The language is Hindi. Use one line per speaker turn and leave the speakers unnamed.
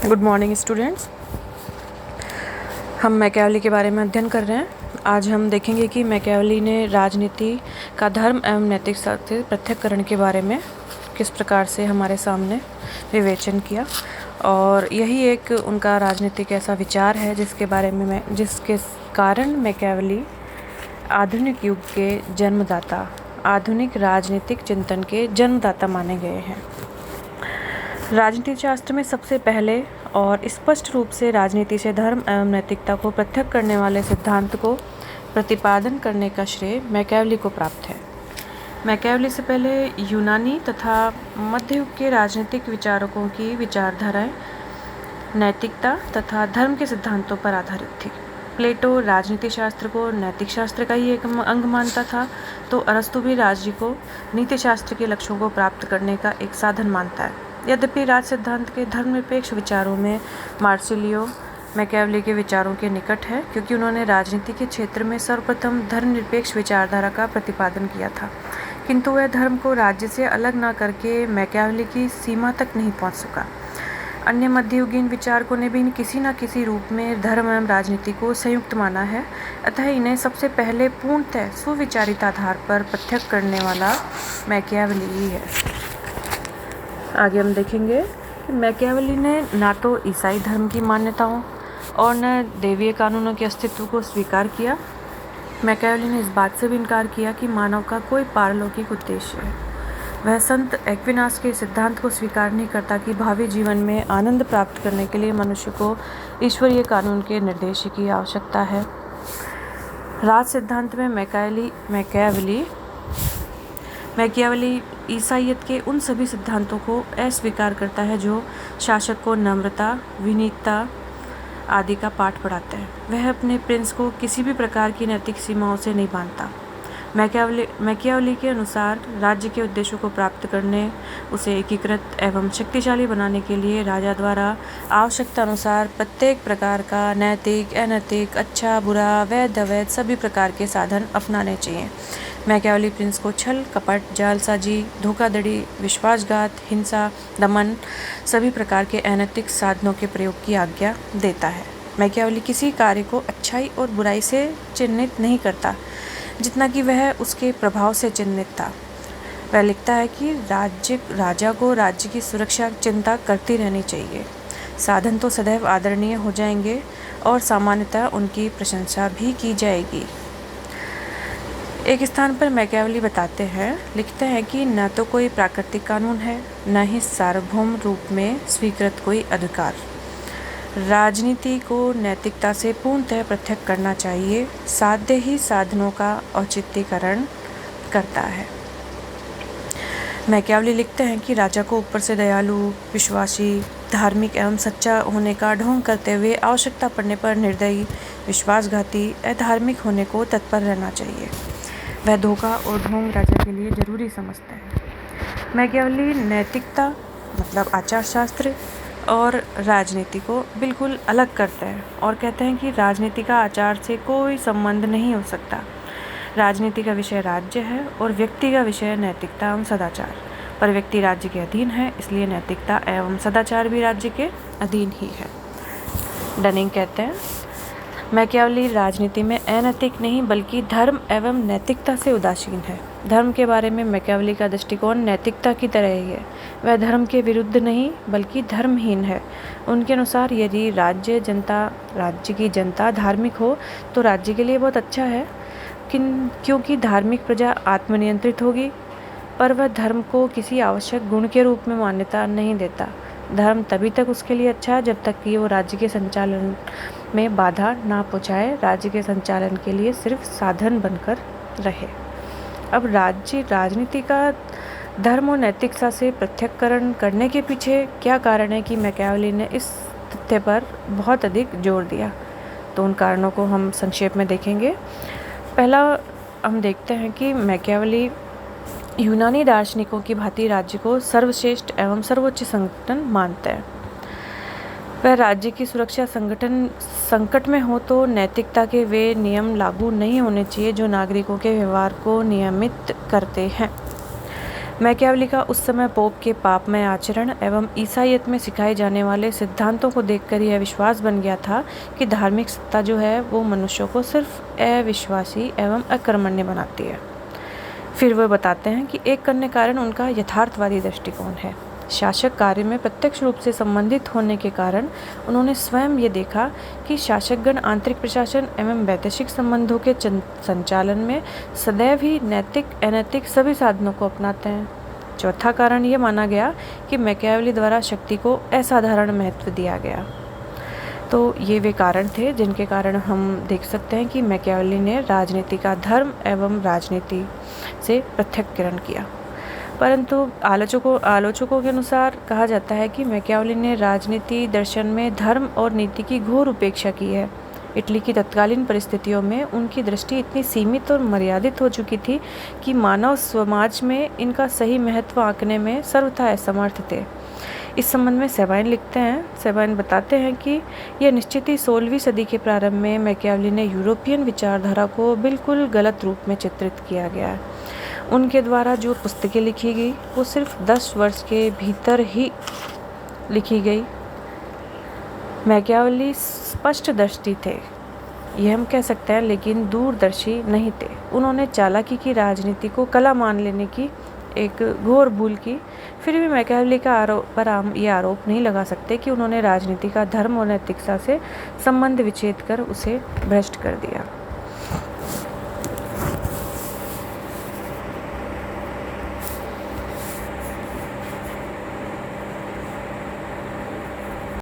Good morning students. हम मैकियावेली के बारे में अध्ययन कर रहे हैं। आज हम देखेंगे कि मैकियावेली ने राजनीति का धर्म एवं नैतिकता से पृथक्करण के बारे में किस प्रकार से हमारे सामने विवेचन किया, और यही एक उनका राजनीतिक ऐसा विचार है जिसके कारण मैकियावेली आधुनिक युग के जन्मदाता, आधुनिक राजनीतिक चिंतन के जन्मदाता माने गए हैं। राजनीति शास्त्र में सबसे पहले और स्पष्ट रूप से राजनीति से धर्म एवं नैतिकता को पृथक करने वाले सिद्धांत को प्रतिपादन करने का श्रेय मैकियावेली को प्राप्त है। मैकियावेली से पहले यूनानी तथा मध्य युग के राजनीतिक विचारकों की विचारधाराएं नैतिकता तथा धर्म के सिद्धांतों पर आधारित थी। प्लेटो राजनीति शास्त्र को नैतिक शास्त्र का ही एक अंग मानता था, तो अरस्तु भी राज्य को नीति शास्त्र के लक्ष्यों को प्राप्त करने का एक साधन मानता है। यद्यपि राज सिद्धांत के धर्मनिरपेक्ष विचारों में मार्सिलियो मैकियावेली के विचारों के निकट है, क्योंकि उन्होंने राजनीति के क्षेत्र में सर्वप्रथम धर्मनिरपेक्ष विचारधारा का प्रतिपादन किया था, किंतु वह धर्म को राज्य से अलग न करके मैकियावेली की सीमा तक नहीं पहुंच सका। अन्य मध्ययुगीन विचारकों ने भी किसी न किसी रूप में धर्म एवं राजनीति को संयुक्त माना है, अतः इन्हें सबसे पहले पूर्णतः सुविचारित आधार पर पृथक करने वाला मैकियावेली ही है। आगे हम देखेंगे कि मैकियावेली ने ना तो ईसाई धर्म की मान्यताओं और न देवीय कानूनों के अस्तित्व को स्वीकार किया। मैकियावेली ने इस बात से भी इनकार किया कि मानव का कोई पारलौकिक उद्देश्य है। वह संत एक्विनास के सिद्धांत को स्वीकार नहीं करता कि भावी जीवन में आनंद प्राप्त करने के लिए मनुष्य को ईश्वरीय कानून के निर्देश की आवश्यकता है। राज सिद्धांत में मैकियावेली ईसाईयत के उन सभी सिद्धांतों को अस्वीकार करता है जो शासक को नम्रता, विनीतता आदि का पाठ पढ़ाते हैं। वह अपने प्रिंस को किसी भी प्रकार की नैतिक सीमाओं से नहीं बांधता। मैकियावेली के अनुसार राज्य के उद्देश्यों को प्राप्त करने, उसे एकीकृत एवं शक्तिशाली बनाने के लिए राजा द्वारा आवश्यकता अनुसार प्रत्येक प्रकार का नैतिक, अनैतिक, अच्छा, बुरा, वैध, अवैध सभी प्रकार के साधन अपनाने चाहिए। मैकियावेली प्रिंस को छल, कपट, जालसाजी, धोखाधड़ी, विश्वासघात, हिंसा, दमन सभी प्रकार के अनैतिक साधनों के प्रयोग की आज्ञा देता है। मैकियावेली किसी कार्य को अच्छाई और बुराई से चिन्हित नहीं करता, जितना कि वह उसके प्रभाव से चिन्हित था। वह लिखता है कि राजा को राज्य की सुरक्षा चिंता करती रहनी चाहिए। साधन तो सदैव आदरणीय हो जाएंगे और सामान्यतः उनकी प्रशंसा भी की जाएगी। एक स्थान पर मैकियावेली लिखते हैं कि न तो कोई प्राकृतिक कानून है, न ही सार्वभौम रूप में स्वीकृत कोई अधिकार। राजनीति को नैतिकता से पूर्णतः पृथक करना चाहिए, साध्य ही साधनों का औचित्यकरण करता है। मैकियावेली लिखते हैं कि राजा को ऊपर से दयालु, विश्वासी, धार्मिक एवं सच्चा होने का ढोंग करते हुए आवश्यकता पड़ने पर निर्दयी, विश्वासघाती, अधार्मिक होने को तत्पर रहना चाहिए। वह धोखा और ढोंग राजा के लिए जरूरी समझते हैं। मैकियावेली नैतिकता मतलब आचार शास्त्र और राजनीति को बिल्कुल अलग करते हैं और कहते हैं कि राजनीति का आचार से कोई संबंध नहीं हो सकता। राजनीति का विषय राज्य है और व्यक्ति का विषय नैतिकता एवं सदाचार, पर व्यक्ति राज्य के अधीन है, इसलिए नैतिकता एवं सदाचार भी राज्य के अधीन ही है। डनिंग कहते हैं मैकियावेली राजनीति में अनैतिक नहीं बल्कि धर्म एवं नैतिकता से उदासीन है। धर्म के बारे में मैकियावेली का दृष्टिकोण नैतिकता की तरह ही है। वह धर्म के विरुद्ध नहीं बल्कि धर्महीन है। उनके अनुसार यदि राज्य की जनता धार्मिक हो तो राज्य के लिए बहुत अच्छा है, क्योंकि धार्मिक प्रजा आत्मनियंत्रित होगी, पर वह धर्म को किसी आवश्यक गुण के रूप में मान्यता नहीं देता। धर्म तभी तक उसके लिए अच्छा है जब तक कि वो राज्य के संचालन में बाधा ना पहुँचाए, राज्य के संचालन के लिए सिर्फ साधन बनकर रहे। अब राजनीति का धर्म और नैतिकता से पृथक्करण करने के पीछे क्या कारण है कि मैकियावेली ने इस तथ्य पर बहुत अधिक जोर दिया, तो उन कारणों को हम संक्षेप में देखेंगे। पहला हम देखते हैं कि मैकियावेली यूनानी दार्शनिकों की भांति राज्य को सर्वश्रेष्ठ एवं सर्वोच्च संगठन मानते हैं। वह राज्य की सुरक्षा संकट में हो तो नैतिकता के वे नियम लागू नहीं होने चाहिए जो नागरिकों के व्यवहार को नियमित करते हैं। मैकियावेली का उस समय पोप के पापमय आचरण एवं ईसाईयत में सिखाए जाने वाले सिद्धांतों को देखकर यह विश्वास बन गया था कि धार्मिक सत्ता जो है वो मनुष्यों को सिर्फ अविश्वासी एवं अकर्मण्य बनाती है। फिर वह बताते हैं कि एक अन्य कारण उनका यथार्थवादी दृष्टिकोण है। शासक कार्य में प्रत्यक्ष रूप से संबंधित होने के कारण उन्होंने स्वयं ये देखा कि शासकगण आंतरिक प्रशासन एवं वैदेशिक संबंधों के संचालन में सदैव ही नैतिक अनैतिक सभी साधनों को अपनाते हैं। चौथा कारण ये माना गया कि मैकियावेली द्वारा शक्ति को असाधारण महत्व दिया गया। तो ये वे कारण थे जिनके कारण हम देख सकते हैं कि मैकियावेली ने राजनीति का धर्म एवं राजनीति से पृथक्करण किया। परंतु आलोचकों के अनुसार कहा जाता है कि मैकियावेली ने राजनीति दर्शन में धर्म और नीति की घोर उपेक्षा की है। इटली की तत्कालीन परिस्थितियों में उनकी दृष्टि इतनी सीमित और मर्यादित हो चुकी थी कि मानव समाज में इनका सही महत्व आंकने में सर्वथा असमर्थ थे। इस संबंध में सेबाइन लिखते हैं, सेबाइन बताते हैं कि यह निश्चित ही 16वीं सदी के प्रारंभ में मैकियावेली ने यूरोपियन विचारधारा को बिल्कुल गलत रूप में चित्रित किया गया है। उनके द्वारा जो पुस्तकें लिखी गई वो सिर्फ 10 वर्ष के भीतर ही लिखी गई। मैकियावेली स्पष्ट दृष्टि थे, यह हम कह सकते हैं, लेकिन दूरदर्शी नहीं थे। उन्होंने चालाकी की राजनीति को कला मान लेने की एक घोर भूल की। फिर भी मैकियावेली का ये आरोप नहीं लगा सकते कि उन्होंने राजनीति का धर्म और नैतिकता से संबंध विच्छेद कर उसे भ्रष्ट कर दिया।